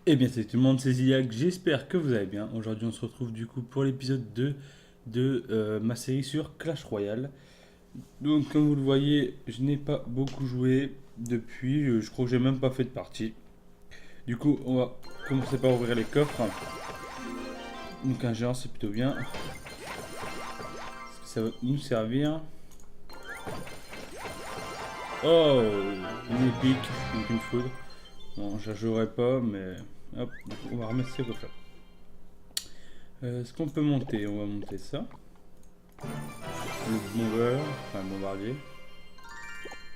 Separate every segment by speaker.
Speaker 1: Eh bien salut tout le monde, c'est Zillac, j'espère que vous allez bien. Aujourd'hui on se retrouve du coup pour l'épisode 2 de ma série sur Clash Royale. Donc comme vous le voyez, je n'ai pas beaucoup joué depuis, je crois que j'ai même pas fait de partie. Du coup on va commencer par ouvrir les coffres. Donc un géant c'est plutôt bien. Est-ce que ça va nous servir? Oh, une épique, donc une foudre. Bon, je la jouerai pas mais hop, du coup, on va remettre ces coffres là. Est-ce qu'on peut monter? On va monter ça. Le bomber, enfin le bombardier.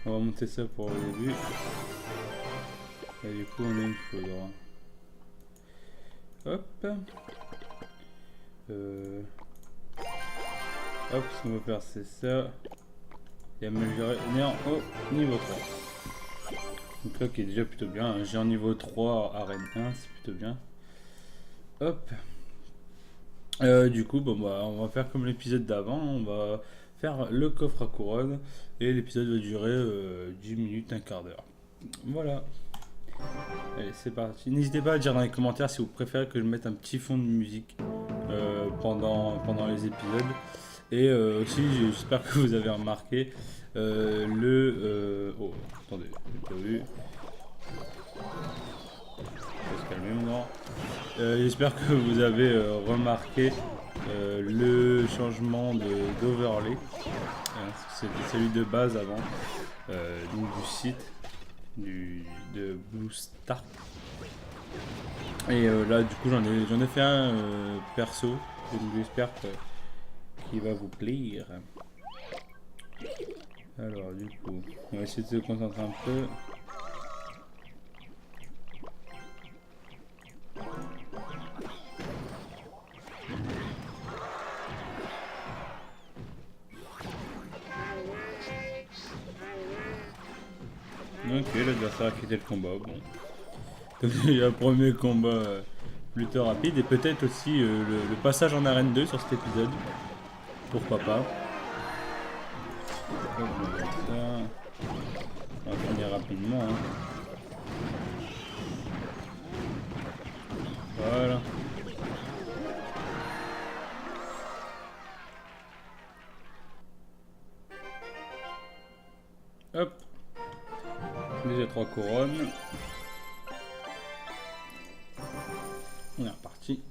Speaker 1: On va monter ça pour le début. Et du coup, on a une foudre. Hop. Euh, Hop, ce qu'on va faire, c'est ça. Et améliorer néant au niveau 3. Donc là, qui est déjà plutôt bien. J'ai en niveau 3, arène 1, c'est plutôt bien. Hop. Du coup, bon, bah, on va faire comme l'épisode d'avant. On va faire le coffre à couronne. Et l'épisode va durer 10 minutes, un quart d'heure. Voilà. Allez, c'est parti. N'hésitez pas à dire dans les commentaires si vous préférez que je mette un petit fond de musique pendant les épisodes. Et aussi, j'espère que vous avez remarqué oh, attendez, j'ai pas vu. On va se calmer maintenant. J'espère que vous avez remarqué le changement d'overlay. C'était celui de base avant, donc du site de Blue Star. Et là, du coup, j'en ai fait un perso. Donc j'espère qu'il va vous plaire. Alors, du coup, on va essayer de se concentrer un peu. Ok, l'adversaire a quitté le combat. Bon. Donc, il y a un premier combat plutôt rapide. Et peut-être aussi le passage en arène 2 sur cet épisode. Pourquoi pas. Hop, on va faire ça. On va finir rapidement. Hein. Voilà. Hop. Déjà 3 couronnes. On est reparti.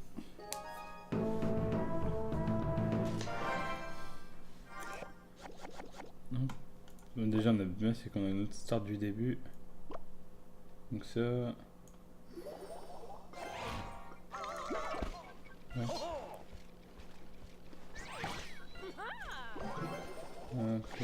Speaker 1: Donc déjà on a bien, c'est qu'on a notre start du début. Donc ça. Ouais. Ok.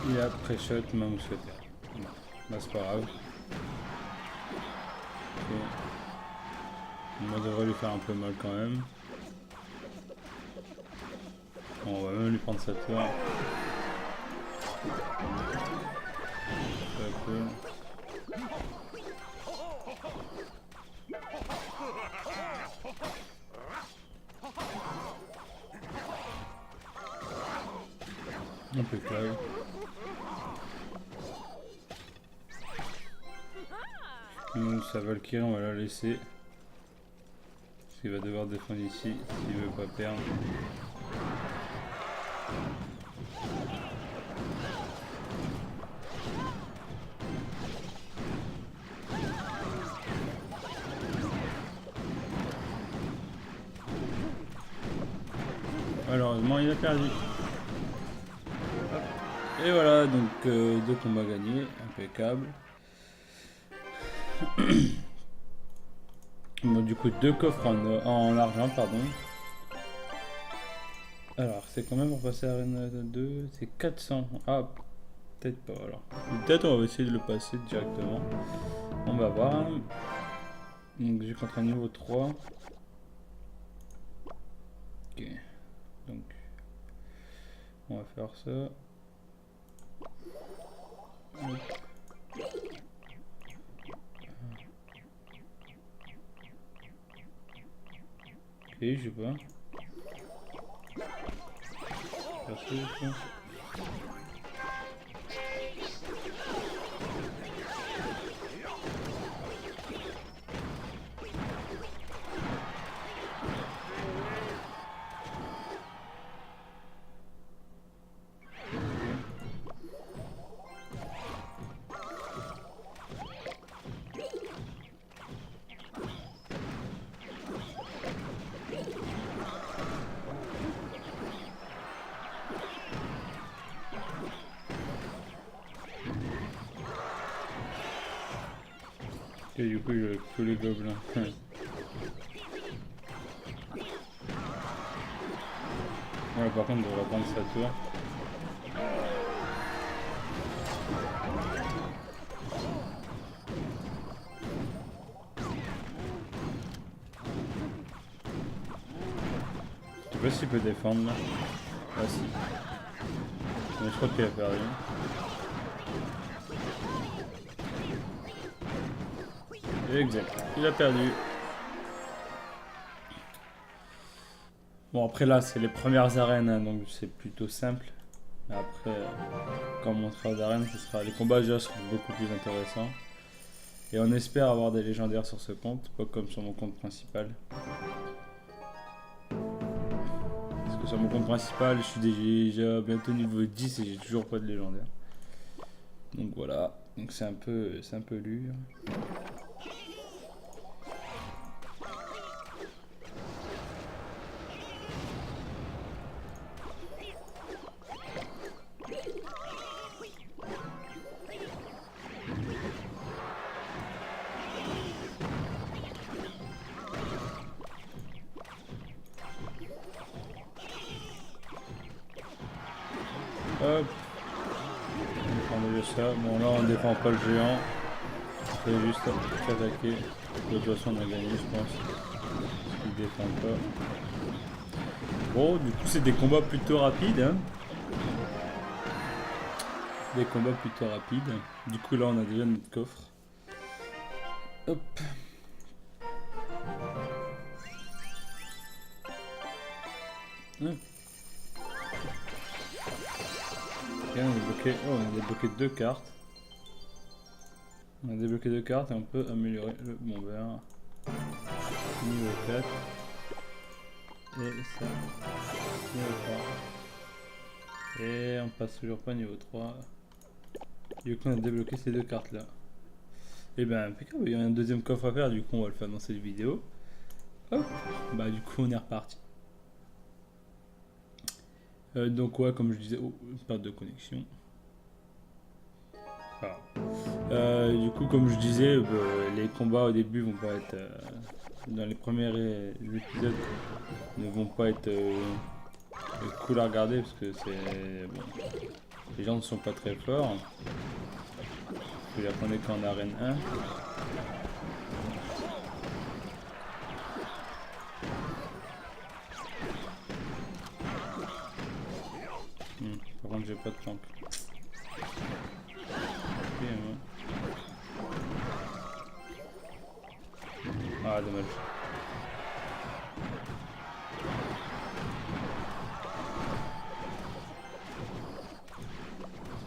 Speaker 1: Il a pré-shot ma mousquetaire. Bon, bah c'est pas grave. Ok. On devrait lui faire un peu mal quand même. Bon, on va même lui prendre sa tour. Impeccable. Donc sa Valkyrie, on va la laisser. Parce qu'il va devoir défendre ici s'il veut pas perdre. Malheureusement, il a perdu. Hop. Et voilà, donc 2 combats gagnés, impeccable. Bon, du coup, 2 coffres en argent, pardon. Alors, c'est quand même pour passer à Arena 2, c'est 400. Ah, peut-être pas alors. Peut-être on va essayer de le passer directement. On va voir. Donc, j'ai contre un niveau 3. Ok. Donc, on va faire ça. Hop. je sais pas. Merci, je pense. Et du coup, je tous les gobelins. Ouais, par contre, on devrait prendre sa tour. Je sais pas s'il peut défendre là. Ah si. Mais je crois qu'il a perdu. Exact. Il a perdu. Bon après là c'est les premières arènes hein, donc c'est plutôt simple. Mais après quand on montera aux arènes les combats déjà seront beaucoup plus intéressants. Et on espère avoir des légendaires sur ce compte, pas comme sur mon compte principal. Parce que sur mon compte principal je suis déjà bientôt niveau 10 et j'ai toujours pas de légendaire. Donc voilà, donc c'est un peu dur. Hop. On prend déjà ça. Bon là on défend pas le géant. On fait juste attaquer. De toute façon on a gagné je pense. Il défend pas. Bon du coup c'est des combats plutôt rapides hein. Des combats plutôt rapides. Du coup là on a déjà notre coffre. Hop. Hop. Ok, on a débloqué 2 cartes. On a débloqué 2 cartes et on peut améliorer le bombeur. Niveau 4. Et ça. Niveau 3. Et on passe toujours pas niveau 3. Du coup on a débloqué ces 2 cartes là. Et ben impeccable, il y a un deuxième coffre à faire, du coup on va le faire dans cette vidéo. Hop. Bah du coup on est reparti. Donc ouais comme je disais, oh, perte de connexion. Du coup comme je disais, les combats au début vont pas être... dans les premiers épisodes ne vont pas être cool à regarder parce que c'est... Bon, les gens ne sont pas très forts. Vous les apprenez qu'en arène 1. Par contre j'ai pas de tank. Ah dommage.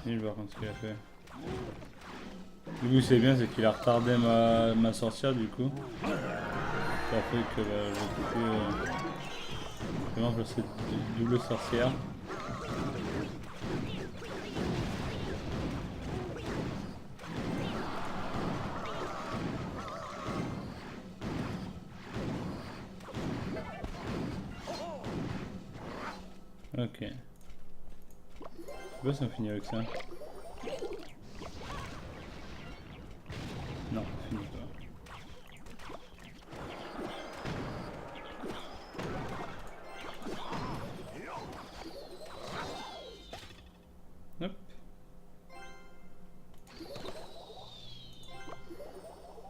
Speaker 1: Il va contre ce qu'il a fait. Du coup c'est bien, c'est qu'il a retardé ma sorcière du coup. Ça fait que j'ai pu vraiment passer double sorcière. Ok. Je sais pas si on finit avec ça. Non, on finit pas. Hop.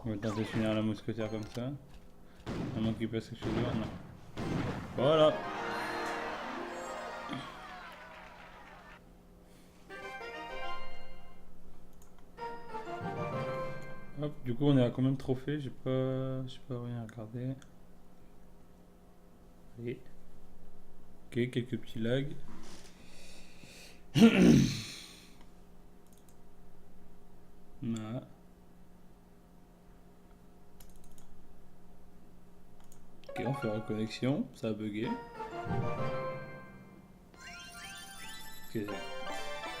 Speaker 1: On va tenter de finir la mousquetaire comme ça. À moins qu'il passe quelque chose d'autre. Non. Voilà. Hop, du coup on est à combien de trophées? J'ai pas rien à regarder. Allez. Ok, quelques petits lags. Voilà. Ok, on fait reconnexion, ça a bugué. Ok.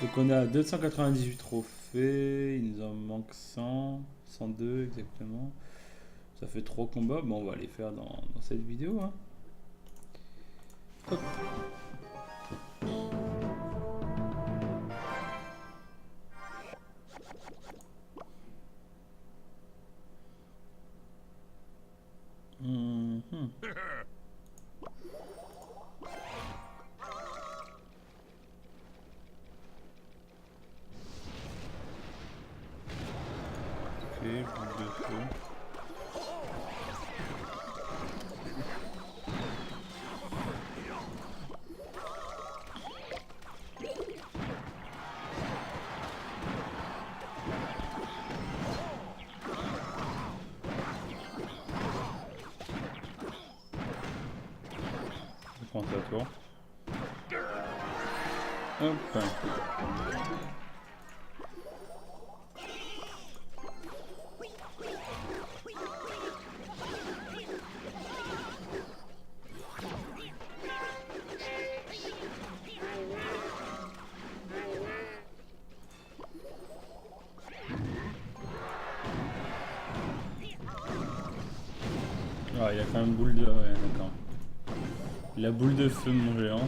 Speaker 1: Donc on a 298 trophées, il nous en manque 100, 102 exactement. Ça fait 3 combats, bon on va les faire dans cette vidéo. Hein. Hop. Ok, boule de feu. Je prends ta tour. Hop. Ah, il y a quand même boule de... Ouais, d'accord. La boule de feu, mon géant.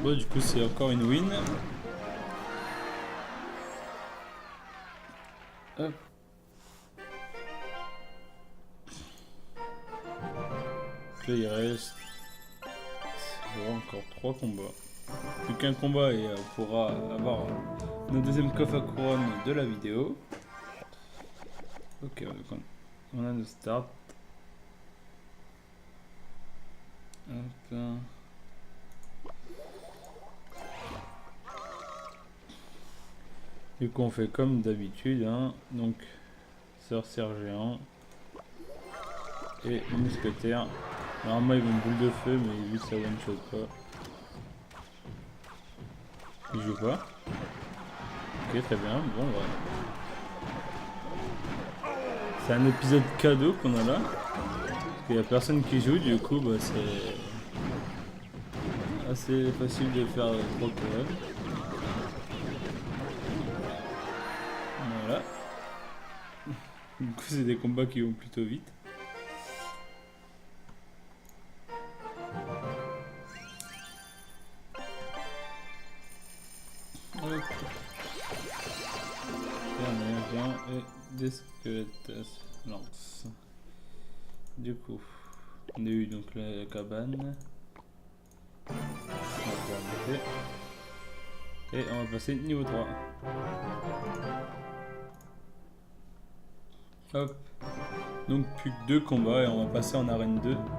Speaker 1: Bon, du coup, c'est encore une win. Hop. Là, il reste encore 3 combats. Plus qu'un combat et on pourra avoir notre deuxième coffre à couronne de la vidéo. Ok, donc on a nos starts. Hop. Du coup, on fait comme d'habitude, hein. Donc sorcière géant et mousquetaire. Normalement, ils vont boule de feu, mais lui, ça one shot pas. Il joue pas. Ok, très bien. Bon, ouais. C'est un épisode cadeau qu'on a là. Parce qu'il n'y a personne qui joue, du coup, bah, c'est assez facile de faire 3 couronnes. Voilà. Du coup, c'est des combats qui vont plutôt vite. Hop. Et des squelettes lance. Du coup, on a eu donc la cabane. On va pouvoir monter. Et on va passer niveau 3. Hop. Donc plus que 2 combats et on va passer en arène 2. Donc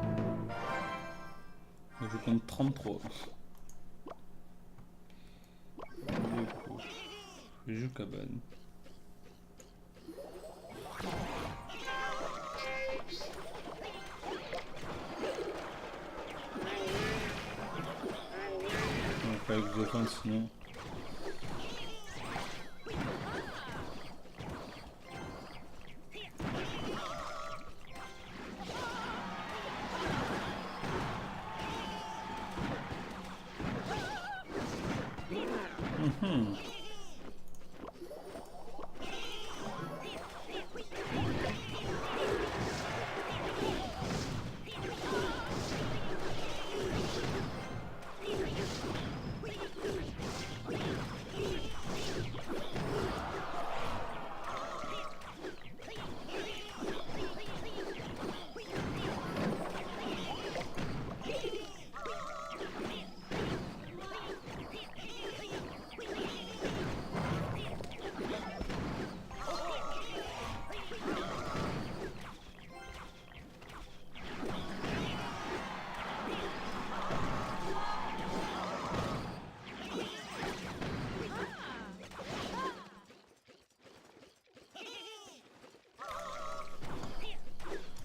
Speaker 1: je compte 33. Du coup, je joue cabane. On va pas avec défense sinon.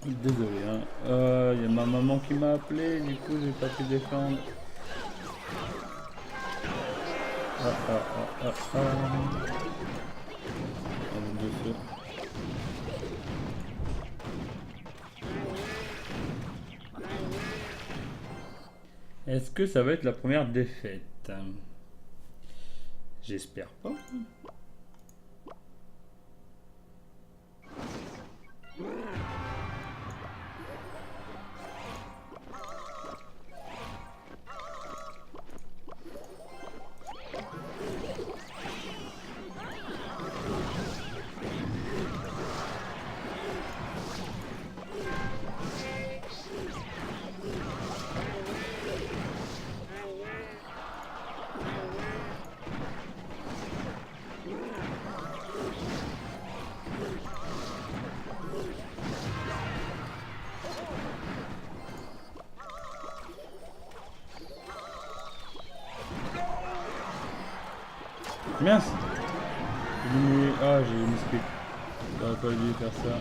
Speaker 1: Désolé, hein. Y a ma maman qui m'a appelé, du coup j'ai pas pu défendre. Ah ah ah ah ah. Un boule de feu. Est-ce que ça va être la première défaite? J'espère pas. Mince! Ah, j'ai une speed. J'aurais pas dû faire ça.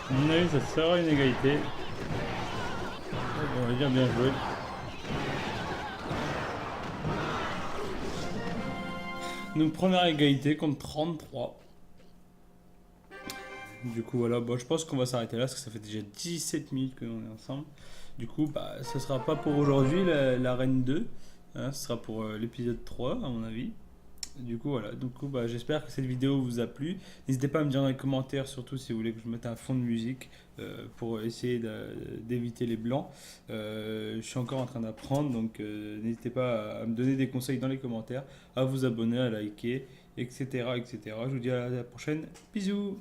Speaker 1: À mon avis, ça sera une égalité. On va dire bien joué. Nous première égalité contre 33. Du coup voilà, bon, je pense qu'on va s'arrêter là parce que ça fait déjà 17 minutes que l'on est ensemble. Du coup, bah, ce sera pas pour aujourd'hui l'arène 2. Hein, ce sera pour l'épisode 3 à mon avis. Du coup voilà, bah, j'espère que cette vidéo vous a plu. N'hésitez pas à me dire dans les commentaires, surtout si vous voulez que je mette un fond de musique pour essayer d'éviter les blancs. Je suis encore en train d'apprendre, donc n'hésitez pas à me donner des conseils dans les commentaires, à vous abonner, à liker, etc. etc. Je vous dis à la prochaine, bisous!